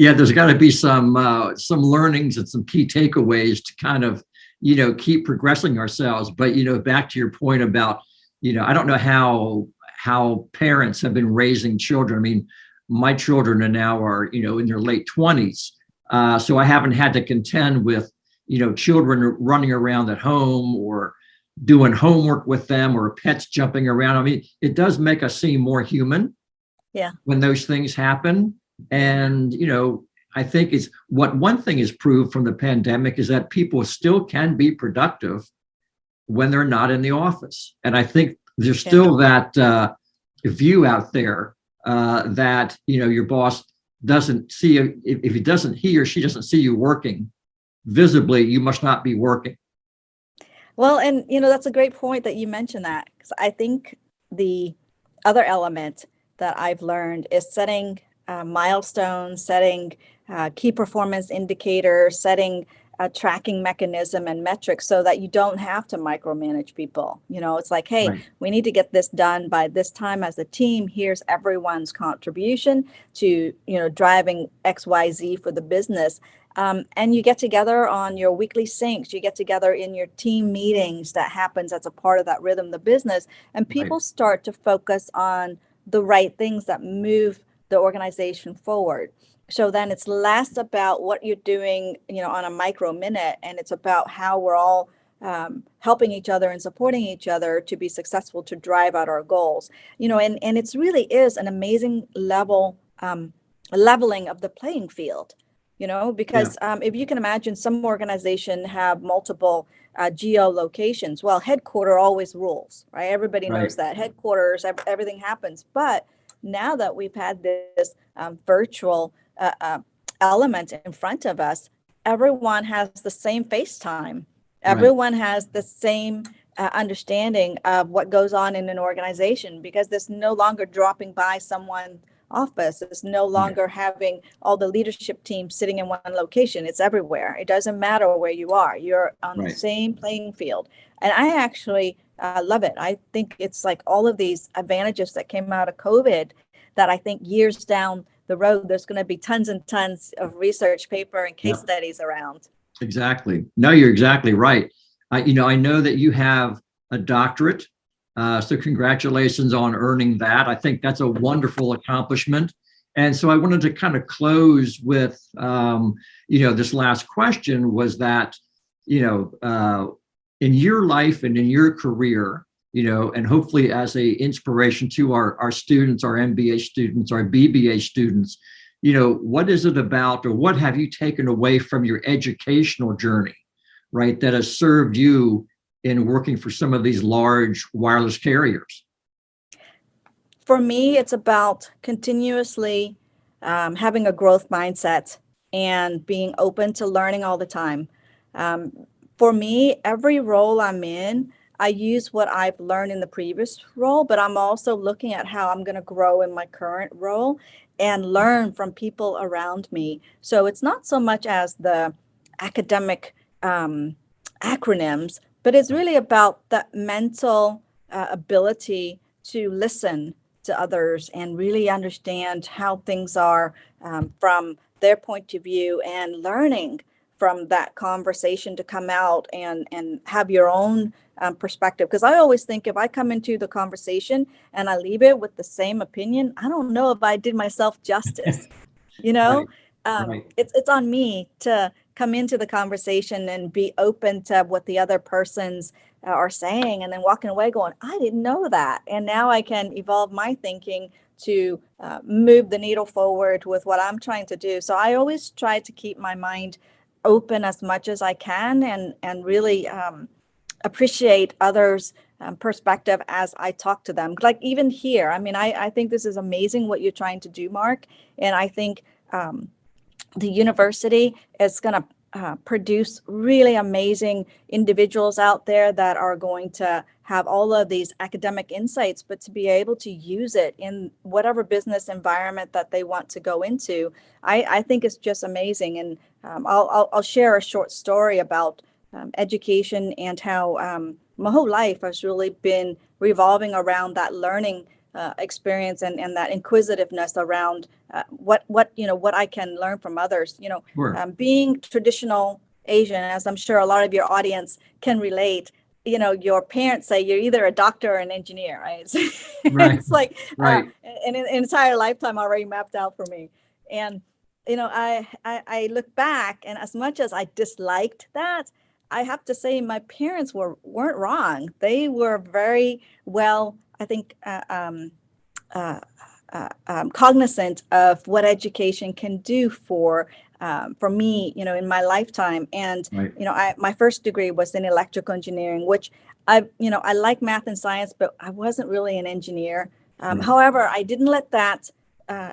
Yeah, there's got to be some learnings and some key takeaways to kind of, keep progressing ourselves. But, back to your point about, I don't know how parents have been raising children. I mean, my children are now in their late 20s. So I haven't had to contend with, children running around at home or doing homework with them or pets jumping around. I mean, it does make us seem more human. Yeah. When those things happen. And, I think one thing is proved from the pandemic is that people still can be productive when they're not in the office. And I think there's still that view out there that, your boss doesn't see you. If he or she doesn't see you working visibly, you must not be working. Well, and that's a great point that you mentioned that, because I think the other element that I've learned is setting milestones, setting key performance indicators, setting a tracking mechanism and metrics so that you don't have to micromanage people. It's like, hey, Right. We need to get this done by this time as a team. Here's everyone's contribution to, driving XYZ for the business. And you get together on your weekly syncs, you get together in your team meetings that happens as a part of that rhythm of the business. And people Right. start to focus on the right things that move the organization forward. So then it's less about what you're doing, on a micro minute, and it's about how we're all helping each other and supporting each other to be successful to drive out our goals. And it's really is an amazing leveling of the playing field. Because if you can imagine, some organization have multiple geolocations. Well, headquarter always rules, right? Everybody knows that headquarters, everything happens. But now that we've had this virtual element in front of us, everyone has the same FaceTime. Everyone has the same understanding of what goes on in an organization, because there's no longer dropping by someone's office. It's no longer having all the leadership team sitting in one location. It's everywhere. It doesn't matter where you are. You're on the same playing field. And I actually love it. I think it's like all of these advantages that came out of COVID that I think years down the road, there's going to be tons and tons of research paper and case studies around. Exactly. No, you're exactly right. I know that you have a doctorate. So congratulations on earning that. I think that's a wonderful accomplishment. And so I wanted to kind of close with, this last question was that, in your life and in your career, and hopefully as a inspiration to our students, our MBA students, our BBA students, what is it about, or what have you taken away from your educational journey, right, that has served you in working for some of these large wireless carriers? For me, it's about continuously having a growth mindset and being open to learning all the time. For me, every role I'm in, I use what I've learned in the previous role, but I'm also looking at how I'm going to grow in my current role and learn from people around me. So it's not so much as the academic acronyms, but it's really about the mental ability to listen to others and really understand how things are from their point of view, and learning from that conversation to come out and have your own perspective. Because I always think, if I come into the conversation and I leave it with the same opinion, I don't know if I did myself justice. It's on me to come into the conversation and be open to what the other persons are saying, and then walking away going, I didn't know that. And now I can evolve my thinking to move the needle forward with what I'm trying to do. So I always try to keep my mind open as much as I can, and really appreciate others' perspective as I talk to them. Like even here, I mean, I think this is amazing what you're trying to do, Mark. And I think the university is going to produce really amazing individuals out there that are going to have all of these academic insights, but to be able to use it in whatever business environment that they want to go into, I think it's just amazing. And I'll share a short story about education and how my whole life has really been revolving around that learning experience and that inquisitiveness around what I can learn from others. Sure. Being traditional Asian, as I'm sure a lot of your audience can relate, your parents say you're either a doctor or an engineer, right? Right. It's like Right. an entire lifetime already mapped out for me. And I look back, and as much as I disliked that, I have to say my parents weren't wrong. They were very well, I think, cognizant of what education can do for me, in my lifetime. And Right. my first degree was in electrical engineering, which I like math and science, but I wasn't really an engineer. Right. However, I didn't let that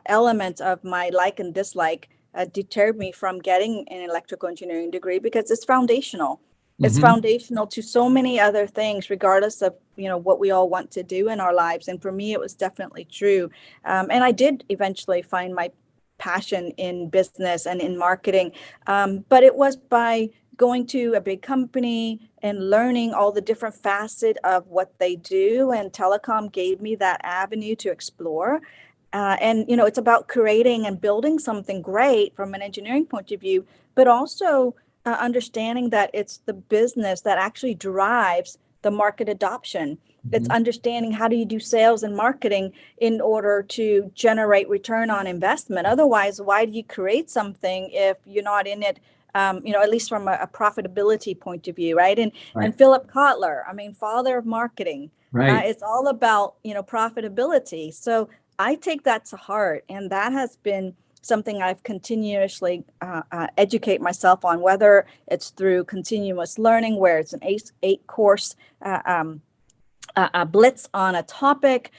element of my like and dislike deter me from getting an electrical engineering degree, because it's foundational. It's Hmm. foundational to so many other things, regardless of what we all want to do in our lives. And for me, it was definitely true. And I did eventually find my passion in business and in marketing, but it was by going to a big company and learning all the different facets of what they do. And telecom gave me that avenue to explore. And it's about creating and building something great from an engineering point of view, but also understanding that it's the business that actually drives the market adoption. It's Hmm. understanding how do you do sales and marketing in order to generate return on investment. Otherwise, why do you create something if you're not in it? At least from a profitability point of view, right? And Right. Philip Kotler, I mean, father of marketing. Right. It's all about profitability. So I take that to heart, and that has been something I've continuously educate myself on, whether it's through continuous learning, where it's an eight course blitz on a topic,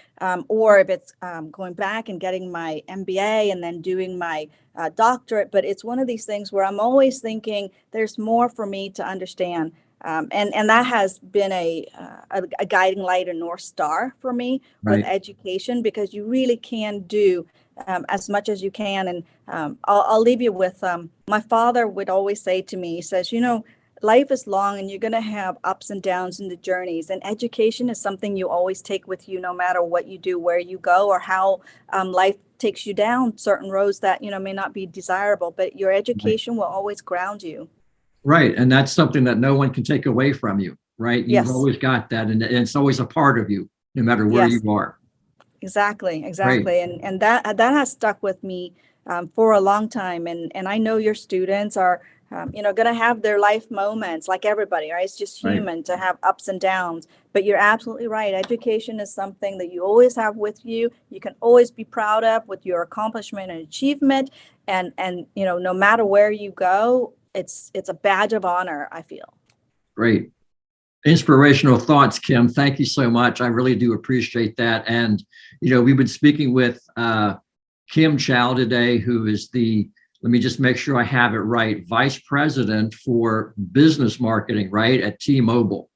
or if it's going back and getting my MBA and then doing my doctorate. But it's one of these things where I'm always thinking there's more for me to understand. And that has been a guiding light, a North Star for me with Right. education, because you really can do as much as you can. And I'll leave you with my father would always say to me, he says, life is long and you're going to have ups and downs in the journeys. And education is something you always take with you, no matter what you do, where you go, or how life takes you down certain roads that, may not be desirable. But your Right. education will always ground you. Right. And that's something that no one can take away from you, right? You've Yes. always got that, and it's always a part of you, no matter where you Yes. are. Exactly. Great. And that has stuck with me for a long time. And I know your students are, going to have their life moments like everybody, right? It's just Right. human to have ups and downs. But you're absolutely right. Education is something that you always have with you. You can always be proud of with your accomplishment and achievement. And no matter where you go, it's a badge of honor, I feel. Great. Inspirational thoughts, Kim. Thank you so much. I really do appreciate that. And, we've been speaking with Kim Chow today, who is let me just make sure I have it right, Vice President for Business Marketing, right, at T-Mobile.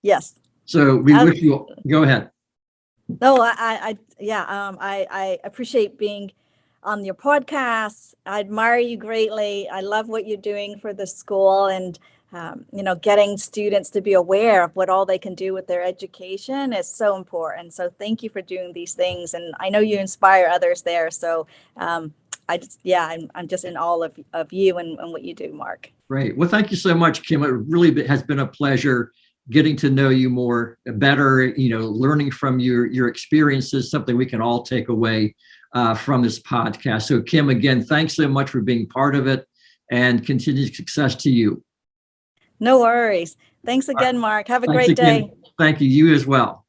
Yes. So we wish you, go ahead. No, I appreciate being on your podcast. I admire you greatly. I love what you're doing for the school, and getting students to be aware of what all they can do with their education is so important. So thank you for doing these things, and I know you inspire others there. So I'm just in awe of you and what you do, Mark. Great. Well, thank you so much, Kim. It really has been a pleasure getting to know you better, learning from your experiences, something we can all take away from this podcast. So Kim, again, thanks so much for being part of it, and continued success to you. No worries. Thanks again, Mark. Have a Thanks great again. day. Thank you. You as well.